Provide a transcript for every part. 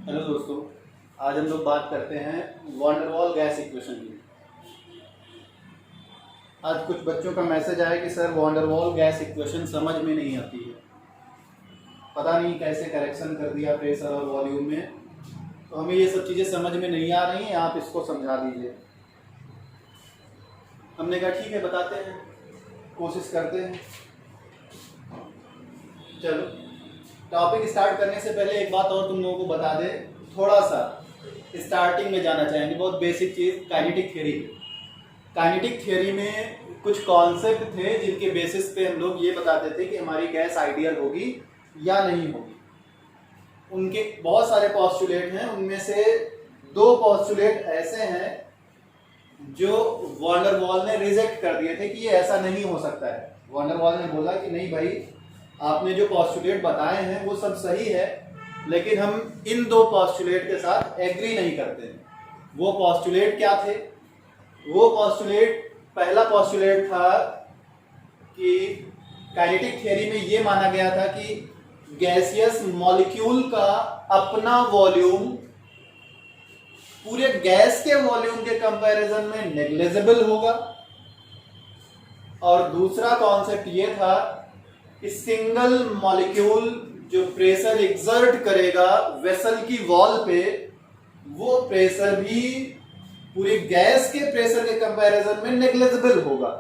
Hello दोस्तों, आज हम लोग बात करते हैं वैन डर वाल गैस इक्वेशन की। आज कुछ बच्चों का मैसेज आया कि सर वैन डर वाल गैस इक्वेशन समझ में नहीं आती है, पता नहीं कैसे करेक्शन कर दिया प्रेशर और वॉल्यूम में, तो हमें ये सब चीज़ें समझ में नहीं आ रही हैं, आप इसको समझा दीजिए। हमने कहा ठीक है, बताते हैं, कोशिश करते हैं। चलो, टॉपिक स्टार्ट करने से पहले एक बात और तुम लोगों को बता दे, थोड़ा सा स्टार्टिंग में जाना चाहेंगे, बहुत बेसिक चीज़, काइनेटिक थ्योरी। काइनेटिक थ्योरी में कुछ कॉन्सेप्ट थे जिनके बेसिस पे हम लोग ये बताते थे कि हमारी गैस आइडियल होगी या नहीं होगी। उनके बहुत सारे पॉस्टुलेट हैं, उनमें से दो पॉस्टुलेट ऐसे हैं जो वैन डर वाल ने रिजेक्ट कर दिए थे कि ये ऐसा नहीं हो सकता है। वैन डर वाल ने बोला कि नहीं भाई, आपने जो पॉस्टुलेट बताए हैं वो सब सही है, लेकिन हम इन दो पॉस्टुलेट के साथ एग्री नहीं करते हैं। वो पॉस्टुलेट क्या थे? वो पॉस्टुलेट, पहला पॉस्टुलेट था कि काइनेटिक थ्योरी में ये माना गया था कि गैसियस मॉलिक्यूल का अपना वॉल्यूम पूरे गैस के वॉल्यूम के कंपैरिजन में नेग्लिजिबल होगा। और दूसरा कॉन्सेप्ट ये था कि सिंगल मॉलिक्यूल जो प्रेशर एक्सर्ट करेगा वेसल की वॉल पे, वो प्रेशर भी पूरी गैस के प्रेशर के कंपैरिजन में नेग्लिजिबल होगा।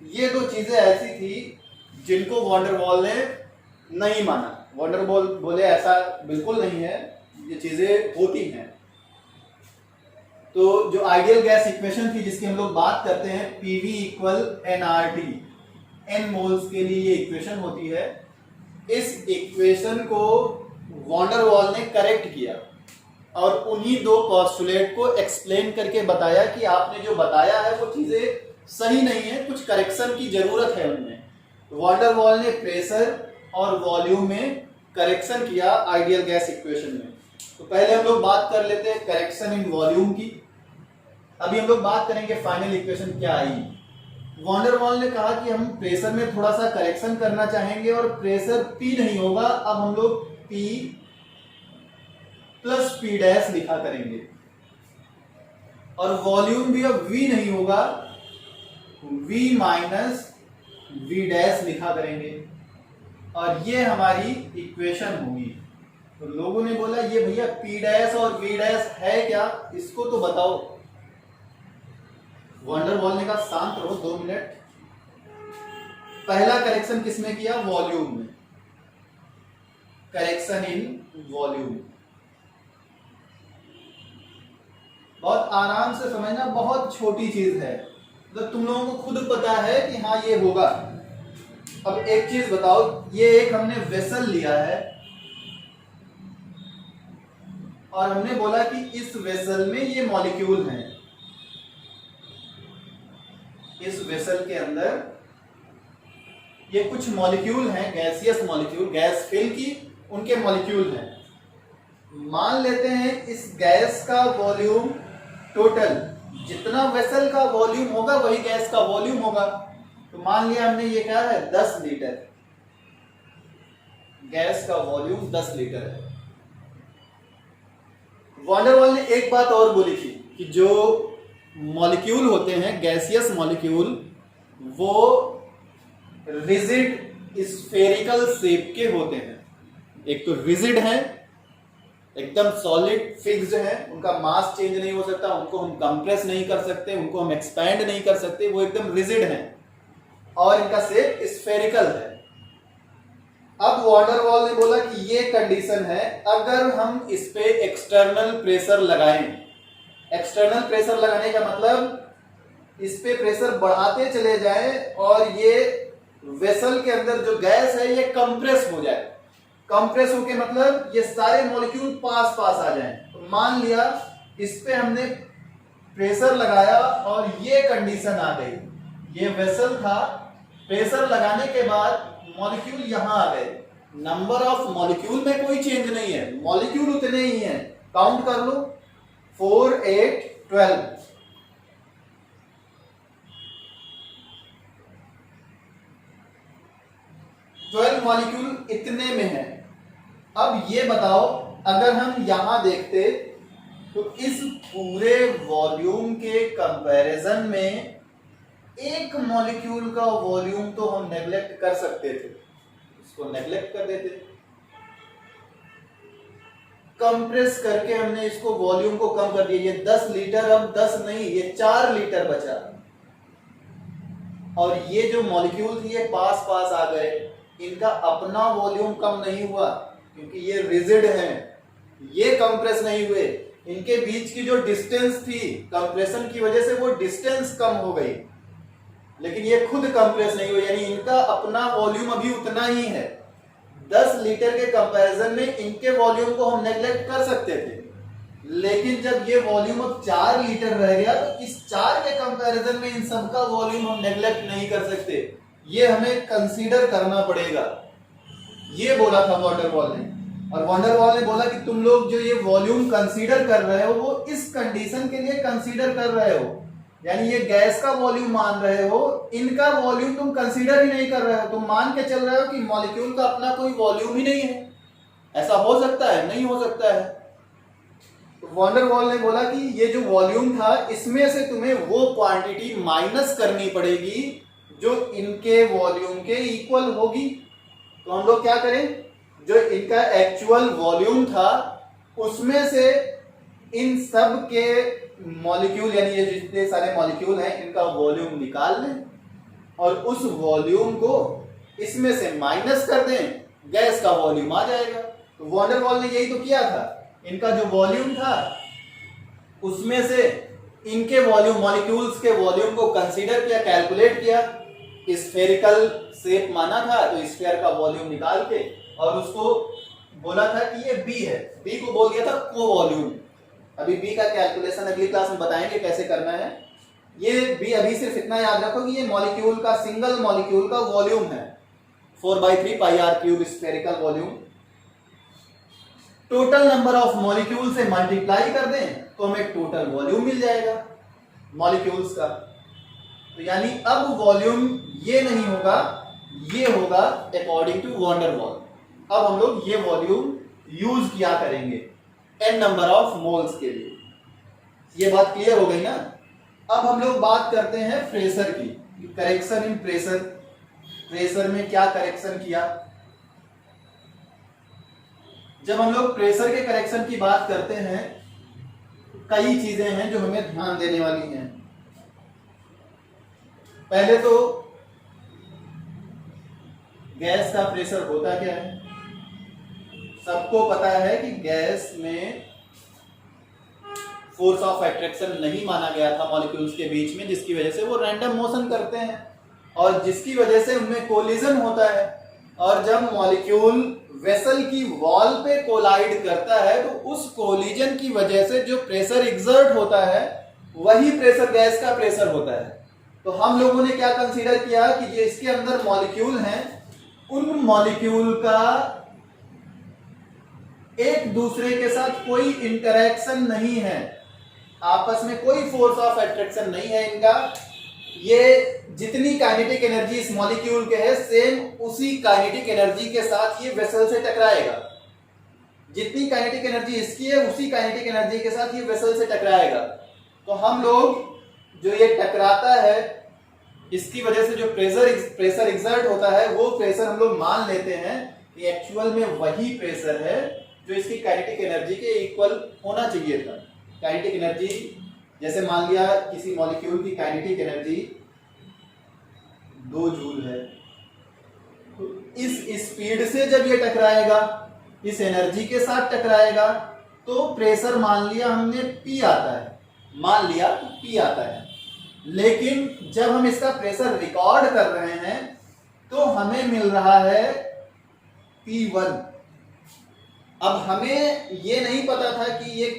ये दो चीजें ऐसी थी जिनको वैन डर वाल ने नहीं माना। वैन डर वाल बोले ऐसा बिल्कुल नहीं है, ये चीजें होती हैं। तो जो आइडियल गैस इक्वेशन थी जिसकी हम लोग बात करते हैं, PV = nRT, n मोल्स के लिए ये इक्वेशन होती है। इस इक्वेशन को वैन डर वाल ने करेक्ट किया और उन्हीं दो पोस्टुलेट को एक्सप्लेन करके बताया कि आपने जो बताया है वो चीजें सही नहीं है, कुछ करेक्शन की जरूरत है उनमें। वैन डर वाल ने प्रेशर और वॉल्यूम में करेक्शन किया आइडियल गैस इक्वेशन में। तो पहले हम लोग बात कर लेते हैं करेक्शन इन वॉल्यूम की। अभी हम लोग बात करेंगे फाइनल इक्वेशन क्या आई। वैन डर वाल ने कहा कि हम प्रेशर में थोड़ा सा करेक्शन करना चाहेंगे और प्रेशर P नहीं होगा, अब हम लोग P + P' लिखा करेंगे। और वॉल्यूम भी अब V नहीं होगा, V - V' लिखा करेंगे। और ये हमारी इक्वेशन होगी। तो लोगों ने बोला ये भैया P' और V' है क्या, इसको तो बताओ। वैन डर वाल ने कहा शांत रहो 2 मिनट। पहला करेक्शन किसमें किया? वॉल्यूम में। Correction in volume. बहुत आराम से समझना, बहुत छोटी चीज है, मतलब तुम लोगों को खुद पता है कि हाँ ये होगा। अब एक चीज बताओ, ये एक हमने वेसल लिया है और हमने बोला कि इस वेसल में ये मॉलिक्यूल हैं। इस वेसल के अंदर ये कुछ मॉलिक्यूल हैं, गैसियस मॉलिक्यूल, गैस फिल की उनके मॉलिक्यूल हैं। मान लेते हैं इस गैस का वॉल्यूम टोटल जितना वेसल का वॉल्यूम होगा वही गैस का वॉल्यूम होगा। तो मान लिया हमने ये क्या है, 10 लीटर। गैस का वॉल्यूम 10 लीटर है। वैन डर वाल ने एक बात और बोली थी कि जो मॉलिक्यूल होते हैं गैसियस मॉलिक्यूल, वो रिजिड स्फेरिकल शेप के होते हैं। एक तो रिजिड है, एकदम सॉलिड फिक्स्ड है, उनका मास चेंज नहीं हो सकता, उनको हम कंप्रेस नहीं कर सकते, उनको हम एक्सपैंड नहीं कर सकते, वो एकदम रिजिड है और इनका शेप स्फेरिकल है। अब वैन डर वाल ने बोला कि ये कंडीशन है अगर हम इस पे एक्सटर्नल प्रेशर लगाएं। एक्सटर्नल प्रेशर लगाने का मतलब इस पे प्रेशर बढ़ाते चले जाएं और ये वेसल के अंदर जो गैस है ये कंप्रेस हो जाए। कंप्रेस होके मतलब ये सारे मॉलिक्यूल पास पास आ जाएं। तो मान लिया इस पे हमने प्रेशर लगाया और ये कंडीशन आ गई। ये वेसल था, प्रेशर लगाने के बाद मॉलिक्यूल यहां आ गए। नंबर ऑफ मॉलिक्यूल में कोई चेंज नहीं है, मॉलिक्यूल उतने ही हैं। काउंट कर लो, 4, 8, 12। 12 मॉलिक्यूल इतने में है। अब ये बताओ अगर हम यहां देखते तो इस पूरे वॉल्यूम के कंपैरिजन में एक मॉलिक्यूल का वॉल्यूम तो हम नेग्लेक्ट कर सकते थे, इसको नेग्लेक्ट कर देते, कंप्रेस करके हमने इसको वॉल्यूम को कम कर दिया। ये 10 लीटर अब 10 नहीं, ये 4 लीटर बचा। और ये जो मॉलिक्यूल थी ये पास पास आ गए, इनका अपना वॉल्यूम कम नहीं हुआ क्योंकि ये रिजिड हैं, ये कंप्रेस नहीं हुए। इनके बीच की जो डिस्टेंस थी कंप्रेशन की वजह से वो डिस्टेंस कम हो गई, लेकिन ये खुद कंप्रेस नहीं हुए, यानी इनका अपना वॉल्यूम अभी उतना ही है। 10 लीटर के कंपैरिजन में इनके वॉल्यूम को हम नेग्लेक्ट कर सकते थे, लेकिन जब ये वॉल्यूम अब 4 लीटर रह गया तो इस 4 के कंपैरिजन में इन सब का वॉल्यूम हम नेग्लेक्ट नहीं कर सकते, ये हमें कंसीडर करना पड़ेगा। ये बोला था वॉन्डरवॉल ने। और वॉन्डरवॉल ने बोला कि तुम लोग जो ये वॉल्यूम कंसीडर कर रहे हो वो इस कंडीशन के लिए कंसीडर कर रहे हो, यानी ये गैस का वॉल्यूम मान रहे हो, इनका वॉल्यूम तुम कंसीडर ही नहीं कर रहे हो। तुम मान के चल रहे हो कि मॉलिक्यूल का अपना कोई वॉल्यूम ही नहीं है। ऐसा हो सकता है? नहीं हो सकता है। तो वॉन्डरवॉल ने बोला कि ये जो वॉल्यूम था इसमें से तुम्हें वो क्वांटिटी माइनस करनी पड़ेगी जो इनके वॉल्यूम के इक्वल होगी। तो हम लोग क्या करें, जो इनका एक्चुअल वॉल्यूम था उसमें से इन सब के मॉलिक्यूल, यानी ये जितने सारे मॉलिक्यूल हैं इनका वॉल्यूम निकाल लें और उस वॉल्यूम को इसमें से माइनस कर दें, गैस का वॉल्यूम आ जाएगा। तो वॉन्डरवॉल ने यही तो किया था, इनका जो वॉल्यूम था उसमें से इनके वॉल्यूम, मॉलिक्यूल्स के वॉल्यूम को कंसीडर किया, कैलकुलेट किया, स्फेरिकल शेप माना था तो स्फीयर का वॉल्यूम निकाल के और उसको बोला था कि ये बी है, बी को बोल दिया था को वॉल्यूम। अभी बी का कैलकुलेशन अगली क्लास में बताएंगे कैसे करना है। ये बी अभी सिर्फ इतना याद रखो कि ये मॉलिक्यूल का, सिंगल मॉलिक्यूल का वॉल्यूम है, 4/3 pi r cube spherical volume. Total number of molecule से मल्टीप्लाई कर दें तो हमें टोटल वॉल्यूम मिल जाएगा मॉलिक्यूल्स का। तो यानी अब वॉल्यूम ये नहीं होगा, ये होगा अकॉर्डिंग टू वॉन्डरवॉल। अब हम लोग ये वॉल्यूम यूज किया करेंगे n नंबर ऑफ मोल्स के लिए। ये बात क्लियर हो गई ना। अब हम लोग बात करते हैं प्रेशर की, करेक्शन इन प्रेशर। प्रेशर में क्या करेक्शन किया। जब हम लोग प्रेशर के करेक्शन की बात करते हैं कई चीजें हैं जो हमें ध्यान देने वाली हैं। पहले तो गैस का प्रेशर होता क्या है। सबको पता है कि गैस में फोर्स ऑफ अट्रैक्शन नहीं माना गया था मॉलिक्यूल्स के बीच में, जिसकी वजह से वो रैंडम मोशन करते हैं और जिसकी वजह से उनमें कोलिजन होता है। और जब मॉलिक्यूल वेसल की वॉल पे कोलाइड करता है तो उस कोलिजन की वजह से जो प्रेशर एग्जर्ट होता है वही प्रेशर गैस का प्रेशर होता है। तो हम लोगों ने क्या कंसीडर किया कि जो इसके अंदर मॉलिक्यूल हैं उन मॉलिक्यूल का एक दूसरे के साथ कोई इंटरेक्शन नहीं है, आपस में कोई फोर्स ऑफ अट्रैक्शन नहीं है इनका। ये जितनी काइनेटिक एनर्जी इस मॉलिक्यूल के है सेम उसी काइनेटिक एनर्जी के साथ ये वेसल से टकराएगा। जितनी काइनेटिक एनर्जी इसकी है उसी काइनेटिक एनर्जी के साथ ये वेसल से टकराएगा। तो हम लोग जो ये टकराता है इसकी वजह से जो प्रेशर एग्जर्ट होता है वो प्रेशर हम लोग मान लेते हैं कि एक्चुअल में वही प्रेशर है जो इसकी काइनेटिक एनर्जी के इक्वल होना चाहिए था। काइनेटिक एनर्जी जैसे मान लिया किसी मॉलिक्यूल की काइनेटिक एनर्जी 2 जूल है, तो इस स्पीड से जब ये टकराएगा, इस एनर्जी के साथ टकराएगा, तो प्रेशर मान लिया हमने P आता है, मान लिया तो P आता है। लेकिन जब हम इसका प्रेशर रिकॉर्ड कर रहे हैं तो हमें मिल रहा है P1। अब हमें ये नहीं पता था कि ये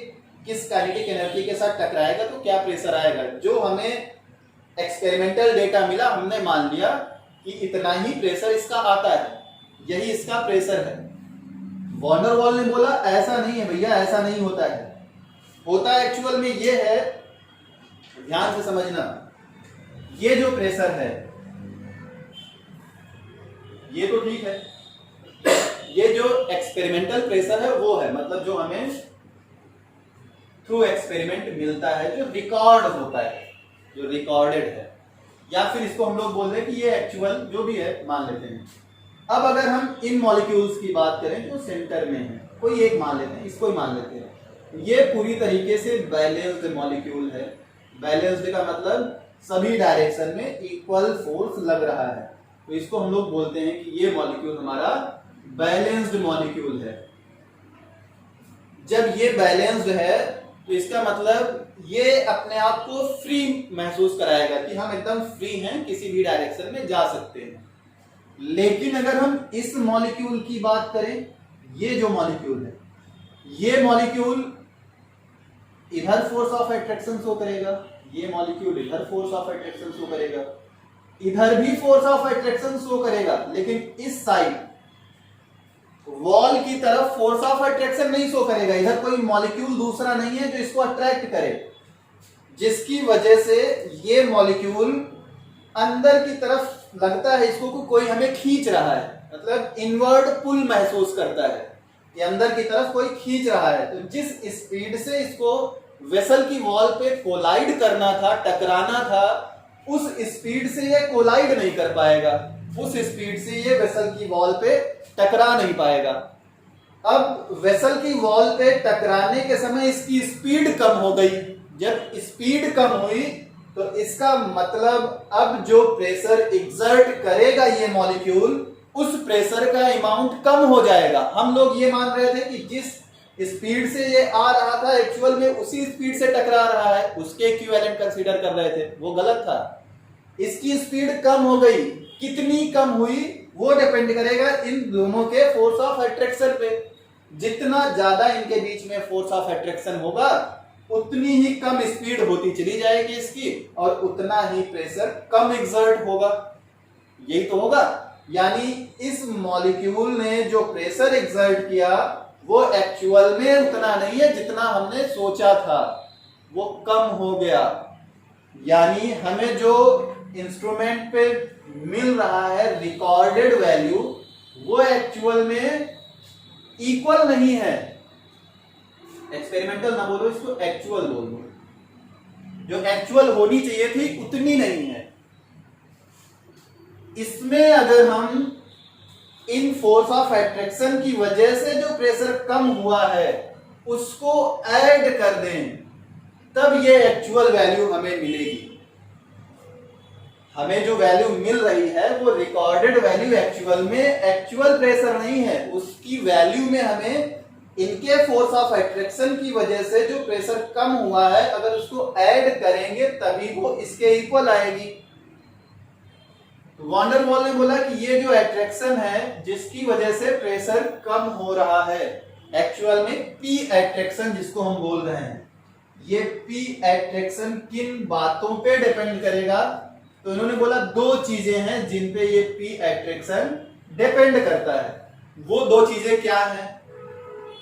किस काइनेटिक एनर्जी के साथ टकराएगा तो क्या प्रेशर आएगा। जो हमें एक्सपेरिमेंटल डेटा मिला हमने मान लिया कि इतना ही प्रेशर इसका आता है, यही इसका प्रेशर है। वॉन्डरवॉल ने बोला ऐसा नहीं है भैया, ऐसा नहीं होता है, होता एक्चुअल में ये है, ध्यान से समझना। ये जो प्रेशर है ये तो ठीक है, ये जो एक्सपेरिमेंटल प्रेशर है वो है, मतलब जो हमें थ्रू एक्सपेरिमेंट मिलता है, जो रिकॉर्ड होता है, जो रिकॉर्डेड है, या फिर इसको हम लोग बोल रहे हैं कि ये एक्चुअल जो भी है मान लेते हैं। अब अगर हम इन मॉलिक्यूल्स की बात करें जो सेंटर में है, कोई एक मान लेते हैं, इसको ही मान लेते हैं, ये पूरी तरीके से बैलेंस्ड मॉलिक्यूल है। बैलेंस्ड का मतलब सभी डायरेक्शन में इक्वल फोर्स लग रहा है, तो इसको हम लोग बोलते हैं कि ये मॉलिक्यूल हमारा बैलेंस्ड मॉलिक्यूल है। जब ये बैलेंस्ड है तो इसका मतलब ये अपने आप को फ्री महसूस कराएगा कि हम एकदम फ्री हैं, किसी भी डायरेक्शन में जा सकते हैं। लेकिन अगर हम इस मॉलिक्यूल की बात करें, ये जो मॉलिक्यूल है, ये मॉलिक्यूल इधर फोर्स ऑफ अट्रैक्शन शो करेगा, ये मॉलिक्यूल इधर फोर्स ऑफ अट्रैक्शन शो करेगा, इधर भी फोर्स ऑफ अट्रैक्शन शो करेगा, लेकिन इस साइड वॉल की तरफ फोर्स ऑफ अट्रैक्शन नहीं शो करेगा। इधर कोई मॉलिक्यूल दूसरा नहीं है जो इसको अट्रैक्ट करे, जिसकी वजह से ये मॉलिक्यूल अंदर की तरफ लगता है इसको कोई हमें खींच रहा है, मतलब इनवर्ड पुल महसूस करता है, ये अंदर की तरफ कोई खींच रहा है। तो जिस स्पीड से इसको वेसल की वॉल पे कोलाइड करना था, टकराना था, उस स्पीड से ये कोलाइड नहीं कर पाएगा, उस स्पीड से ये वेसल की वॉल पे टकरा नहीं पाएगा। अब वेसल की वॉल पे टकराने के समय इसकी स्पीड कम हो गई। जब स्पीड कम हुई तो इसका मतलब अब जो प्रेशर एक्सर्ट करेगा ये मॉलिक्यूल, उस प्रेशर का अमाउंट कम हो जाएगा। हम लोग ये मान रहे थे कि जिस स्पीड से ये आ रहा था एक्चुअल में उसी स्पीड से टकरा रहा है, उसके इक्विवेलेंट कंसीडर कर रहे थे, वो गलत था। इसकी स्पीड कम हो गई, कितनी कम हुई वो डिपेंड करेगा इन दोनों के फोर्स ऑफ अट्रैक्शन पे। जितना ज्यादा इनके बीच में फोर्स ऑफ अट्रैक्शन होगा उतनी ही कम स्पीड होती चली जाएगी इसकी, और उतना ही प्रेशर कम एक्सर्ट होगा। यही तो होगा, यानी इस मॉलिक्यूल ने जो प्रेशर एक्सर्ट किया वो एक्चुअल में उतना नहीं है जितना हमने सोचा था, वो कम हो गया। यानी हमें जो इंस्ट्रूमेंट पे मिल रहा है रिकॉर्डेड वैल्यू, वो एक्चुअल में इक्वल नहीं है। एक्सपेरिमेंटल ना बोलो, इसको एक्चुअल बोलो। जो एक्चुअल होनी चाहिए थी उतनी नहीं है। इसमें अगर हम इन फोर्स ऑफ अट्रैक्शन की वजह से जो प्रेशर कम हुआ है उसको ऐड कर दें, तब ये एक्चुअल वैल्यू हमें मिलेगी। हमें जो वैल्यू मिल रही है वो रिकॉर्डेड वैल्यू एक्चुअल में एक्चुअल प्रेशर नहीं है, उसकी वैल्यू में हमें इनके फोर्स ऑफ अट्रैक्शन की वजह से जो प्रेशर कम हुआ है अगर उसको ऐड करेंगे तभी वो इसके इक्वल आएगी। वॉन डेर वाल ने बोला कि ये जो अट्रैक्शन है जिसकी वजह से प्रेशर कम हो रहा है, एक्चुअल में पी अट्रैक्शन जिसको हम बोल रहे हैं, ये पी अट्रैक्शन किन बातों पे डिपेंड करेगा? तो इन्होंने बोला दो चीजें हैं जिन पे ये पी अट्रैक्शन डिपेंड करता है। वो दो चीजें क्या हैं?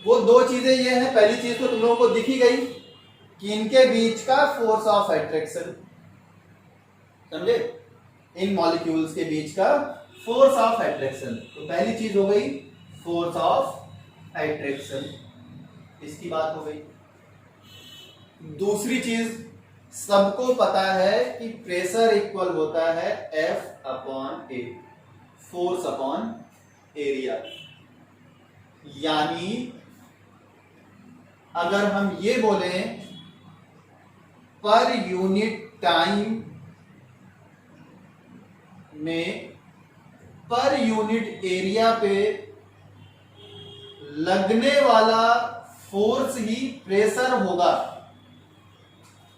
वो दो चीजें ये हैं, पहली चीज तो तुम लोगों को दिखी गई कि इनके बीच का फोर्स ऑफ अट्रैक्शन, समझे? इन मॉलिक्यूल्स के बीच का फोर्स ऑफ अट्रैक्शन, तो पहली चीज हो गई फोर्स ऑफ अट्रैक्शन, इसकी बात हो गई। दूसरी चीज सबको पता है कि प्रेशर इक्वल होता है F अपॉन ए, फोर्स अपॉन एरिया। यानी अगर हम ये बोलें पर यूनिट टाइम में पर यूनिट एरिया पे लगने वाला फोर्स ही प्रेशर होगा।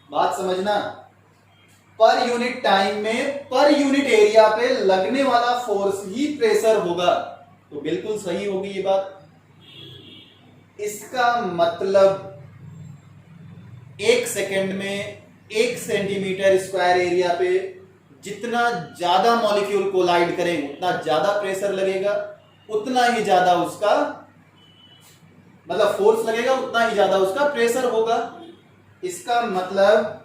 बात समझना, पर यूनिट टाइम में पर यूनिट एरिया पे लगने वाला फोर्स ही प्रेशर होगा, तो बिल्कुल सही होगी ये बात। इसका मतलब 1 सेकेंड में 1 सेंटीमीटर स्क्वायर एरिया पे जितना ज्यादा मॉलिक्यूल कोलाइड करेंगे उतना ज्यादा प्रेशर लगेगा, उतना ही ज्यादा उसका मतलब फोर्स लगेगा, उतना ही ज्यादा उसका प्रेशर होगा। इसका मतलब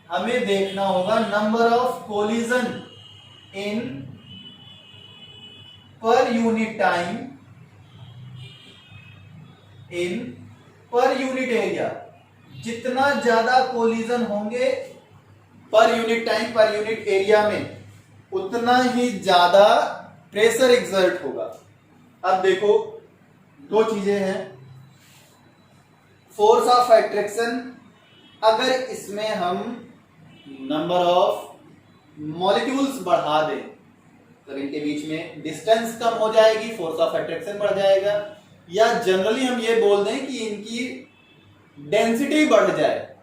हमें देखना होगा number of collision in per unit time in per unit area. जितना ज्यादा कोलिजन होंगे per unit time per unit area में, उतना ही ज्यादा प्रेशर एक्सर्ट होगा। अब देखो दो चीजें हैं, फोर्स ऑफ अट्रैक्शन, अगर इसमें हम नंबर ऑफ मॉलिक्यूल्स बढ़ा दें तो इनके बीच में डिस्टेंस कम हो जाएगी, फोर्स ऑफ अट्रैक्शन बढ़ जाएगा। या जनरली हम ये बोल दें कि इनकी डेंसिटी बढ़ जाए,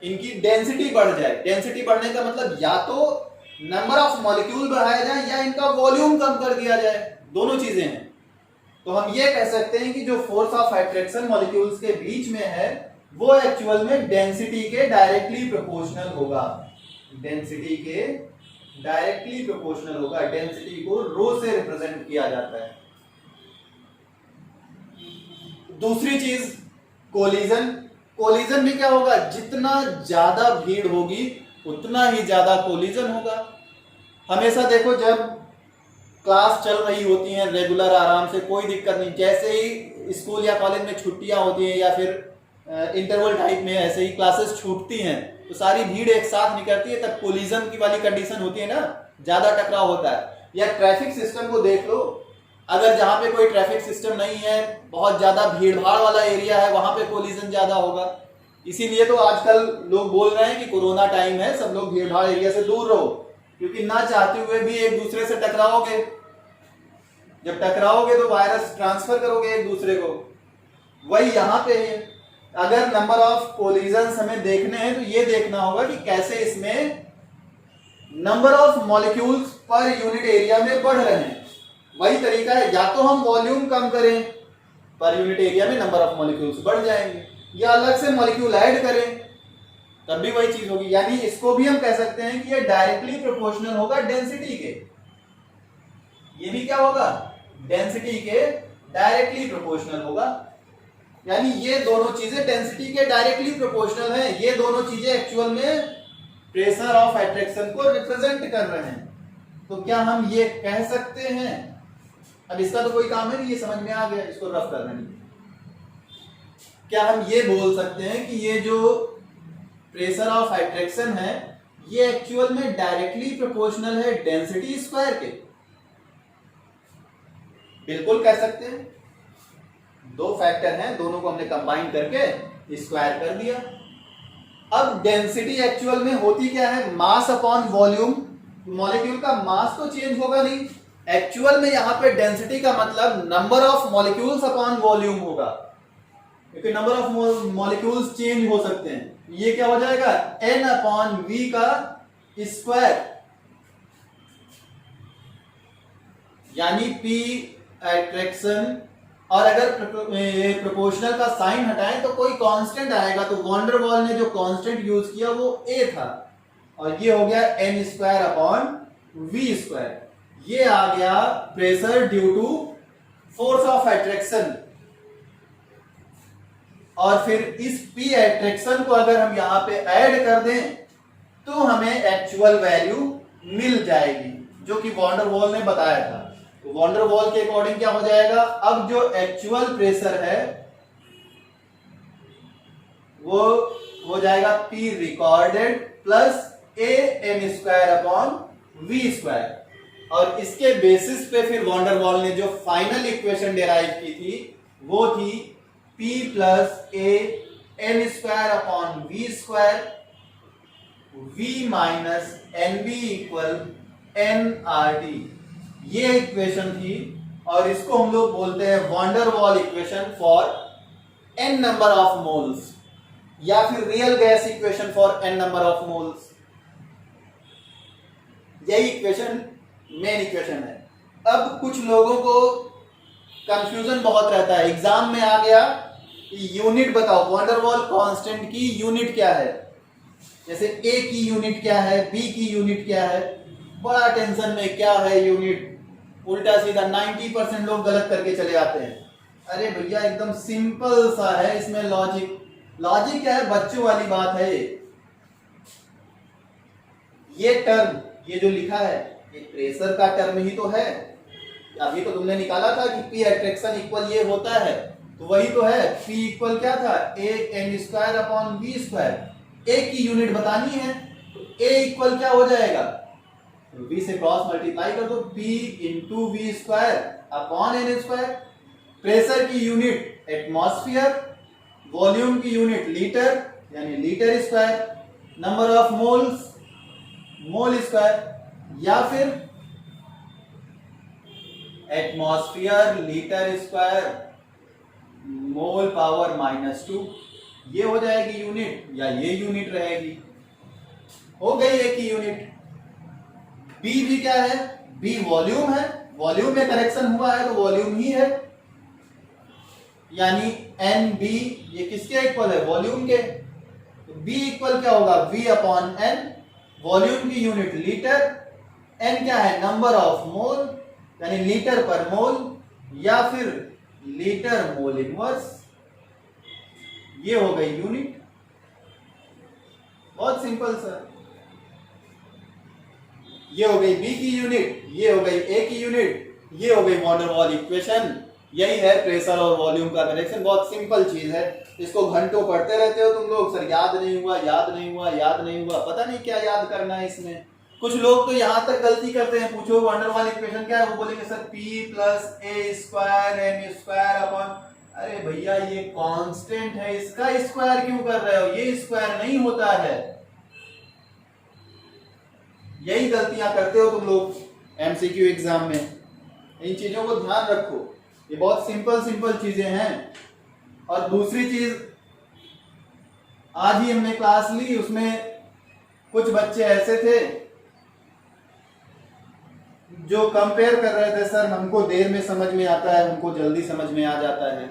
इनकी डेंसिटी बढ़ जाए। डेंसिटी बढ़ने का मतलब या तो नंबर ऑफ मॉलिक्यूल बढ़ाया जाए या इनका वॉल्यूम कम कर दिया जाए, दोनों चीजें हैं। तो हम ये कह सकते हैं कि जो फोर्स ऑफ अट्रैक्शन मॉलिक्यूल्स के बीच में है वो एक्चुअल में डेंसिटी के डायरेक्टली प्रोपोर्शनल होगा। डेंसिटी के डायरेक्टली प्रोपोर्शनल होगा। डेंसिटी को रो से रिप्रेजेंट किया जाता है। दूसरी चीज कोलिजन। कोलिजन में क्या होगा, जितना ज्यादा भीड़ होगी उतना ही ज्यादा कोलिजन होगा। हमेशा देखो जब क्लास चल रही होती है रेगुलर आराम से, कोई दिक्कत नहीं, जैसे ही स्कूल या कॉलेज में छुट्टियां होती हैं या फिर इंटरवल टाइप में ऐसे ही क्लासेस छूटती हैं तो सारी भीड़ एक साथ निकलती है, तब कोलिजन की वाली कंडीशन होती है ना, ज्यादा टकराव होता है। या ट्रैफिक सिस्टम को देख लो, अगर जहां पे कोई ट्रैफिक सिस्टम नहीं है, बहुत ज्यादा भीड़ भाड़ वाला एरिया है, वहां पे कोलिजन ज्यादा होगा। इसीलिए तो आजकल लोग बोल रहे हैं कि कोरोना टाइम है, सब लोग भीड़ भाड़ एरिया से दूर रहो, क्योंकि ना चाहते हुए भी एक दूसरे से टकराओगे। जब टकराओगे तो वायरस ट्रांसफर करोगे एक दूसरे को। वही यहां पे है, अगर नंबर ऑफ कोलिजन्स हमें देखने हैं तो ये देखना होगा कि कैसे इसमें number of molecules per unit area में बढ़ रहे हैं। वही तरीका है, या तो हम वॉल्यूम कम करें, पर यूनिट एरिया में नंबर ऑफ मॉलिक्यूल्स बढ़ जाएंगे, या अलग से मॉलिक्यूल ऐड करें, तब भी वही चीज होगी। यानी इसको भी हम कह सकते हैं कि ये डायरेक्टली प्रोपोर्शनल होगा डेंसिटी के। ये भी क्या होगा, डेंसिटी के डायरेक्टली प्रोपोर्शनल होगा। यानी ये दोनों चीजें डेंसिटी के डायरेक्टली प्रोपोर्शनल हैं। ये दोनों चीजें एक्चुअल में प्रेशर ऑफ अट्रैक्शन को रिप्रेजेंट कर रहे हैं। तो क्या हम ये कह सकते हैं, अब इसका तो कोई काम है नहीं, ये समझ में आ गया, इसको रफ कर देंगे। क्या हम ये बोल सकते हैं कि ये जो प्रेशर ऑफ अट्रैक्शन है ये एक्चुअल में डायरेक्टली प्रोपोर्शनल है डेंसिटी स्क्वायर के? बिल्कुल कह सकते हैं। दो फैक्टर हैं, दोनों को हमने कंबाइन करके स्क्वायर कर दिया। अब डेंसिटी एक्चुअल में होती क्या है, मास अपॉन वॉल्यूम। मॉलिक्यूल का मास तो चेंज होगा नहीं, एक्चुअल में यहां पे डेंसिटी का मतलब number of molecules upon volume होगा, क्योंकि नंबर ऑफ मॉलिक्यूल्स चेंज हो सकते हैं। ये क्या हो जाएगा, n अपॉन v का स्क्वायर, यानी p अट्रैक्शन। और अगर प्रोपोर्शनल का साइन हटाएं तो कोई कांस्टेंट आएगा, तो वॉन्डर वॉल ने जो कांस्टेंट यूज किया वो a था, और ये हो गया n square upon v square. ये आ गया pressure due to force of attraction. और फिर इस p अट्रैक्शन को अगर हम यहां पे ऐड कर दें तो हमें एक्चुअल वैल्यू मिल जाएगी, जो कि वॉन्डर वॉल ने बताया था। तो वॉन्डर वॉल के अकॉर्डिंग क्या हो जाएगा, अब जो एक्चुअल प्रेशर है वो हो जाएगा P recorded plus a n square upon v square. और इसके बेसिस पे फिर वॉन्डर वॉल ने जो फाइनल इक्वेशन डिराइव की थी वो थी P plus a n square upon v square, v minus N B equal N R T. ये इक्वेशन थी, और इसको हम लोग बोलते हैं van der Waals equation for n number of moles, या फिर real gas equation for n number of moles. यही इक्वेशन मेन इक्वेशन है। अब कुछ लोगों को कंफ्यूजन बहुत रहता है, एग्जाम में आ गया यूनिट बताओ, वॉन्डर वॉल कांस्टेंट की यूनिट क्या है, जैसे a की यूनिट क्या है, b की यूनिट क्या है, बड़ा टेंशन में क्या है यूनिट, उल्टा सीधा 90% लोग गलत करके चले आते हैं। अरे भैया एकदम सिंपल सा है, इसमें लॉजिक क्या है, बच्चों वाली बात है। ये टर्म, ये जो लिखा है ये प्रेशर का टर्म ही तो है। अभी तो तुमने निकाला था कि P अट्रैक्शन इक्वल ये होता है, तो वही तो है। P इक्वल क्या था, a n square upon v square. a की यूनिट बतानी है, तो a इक्वल क्या हो जाएगा, तो v से क्रॉस मल्टीप्लाई कर दो, p into V square upon N square. Pressure की यूनिट एटमॉस्फेयर, वॉल्यूम की यूनिट लीटर यानी litre square, number of moles mole square, या फिर atmosphere litre square mole power -2, ये हो जाएगी यूनिट, या ये यूनिट रहेगी। हो गई एक ही यूनिट। बी भी क्या है, बी वॉल्यूम है, वॉल्यूम में करेक्शन हुआ है तो वॉल्यूम ही है, यानी एन बी ये किसके इक्वल है, वॉल्यूम के। तो बी इक्वल क्या होगा, वी अपॉन एन, वॉल्यूम की यूनिट लीटर, एन क्या है, नंबर ऑफ मोल यानी लीटर पर मोल, या फिर लीटर मोल इनवर्स, ये हो गई यूनिट। बहुत सिंपल सर। ये हो गई बी की यूनिट, ये हो गई ए की यूनिट, ये हो गई वॉन डेर वाल इक्वेशन। यही है प्रेशर और वॉल्यूम का कनेक्शन। बहुत सिंपल चीज है, इसको घंटों पढ़ते रहते हो तुम लोग, सर याद नहीं हुआ, याद नहीं हुआ, याद नहीं हुआ, पता नहीं क्या याद करना है इसमें। कुछ लोग तो यहां तक गलती करते हैं, पूछो वॉन डेर वाल इक्वेशन क्या है, वो बोलेंगे सर P प्लस ए स्क्वायर एन स्क्वायर अपॉन, अरे भैया ये कांस्टेंट है, इसका स्क्वायर क्यों कर रहे हो, ये स्क्वायर नहीं होता है। यही गलतियां करते हो तुम लोग एमसीक्यू एग्जाम में। इन चीजों को ध्यान रखो, ये बहुत सिंपल चीजें हैं। और दूसरी चीज, आज ही हमने क्लास ली, उसमें कुछ बच्चे ऐसे थे जो कंपेयर कर रहे थे, सर हमको देर में समझ में आता है, हमको जल्दी समझ में आ जाता है।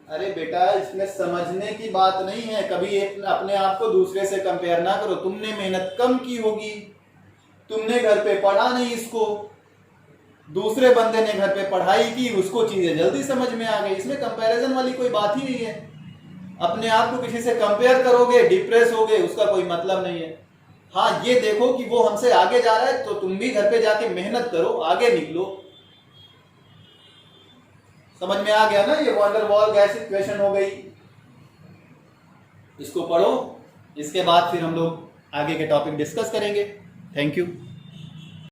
अरे बेटा, इसमें समझने की बात नहीं है, कभी अपने आप को दूसरे से कंपेयर ना करो। तुमने मेहनत कम की होगी, तुमने घर पे पढ़ा नहीं इसको, दूसरे बंदे ने घर पे पढ़ाई की, उसको चीजें जल्दी समझ में आ गई। इसमें कंपैरिजन वाली कोई बात ही नहीं है। अपने आप को किसी से कंपेयर करोगे, डिप्रेस होगे, उसका कोई मतलब नहीं है। हाँ, ये देखो कि वो हमसे आगे जा रहा है, तो तुम भी घर पे जाके मेहनत करो, आगे निकलो। समझ में आ गया ना, ये van der Waals gas equation हो गई। इसको पढ़ो, इसके बाद फिर हम लोग आगे के टॉपिक डिस्कस करेंगे। Thank you.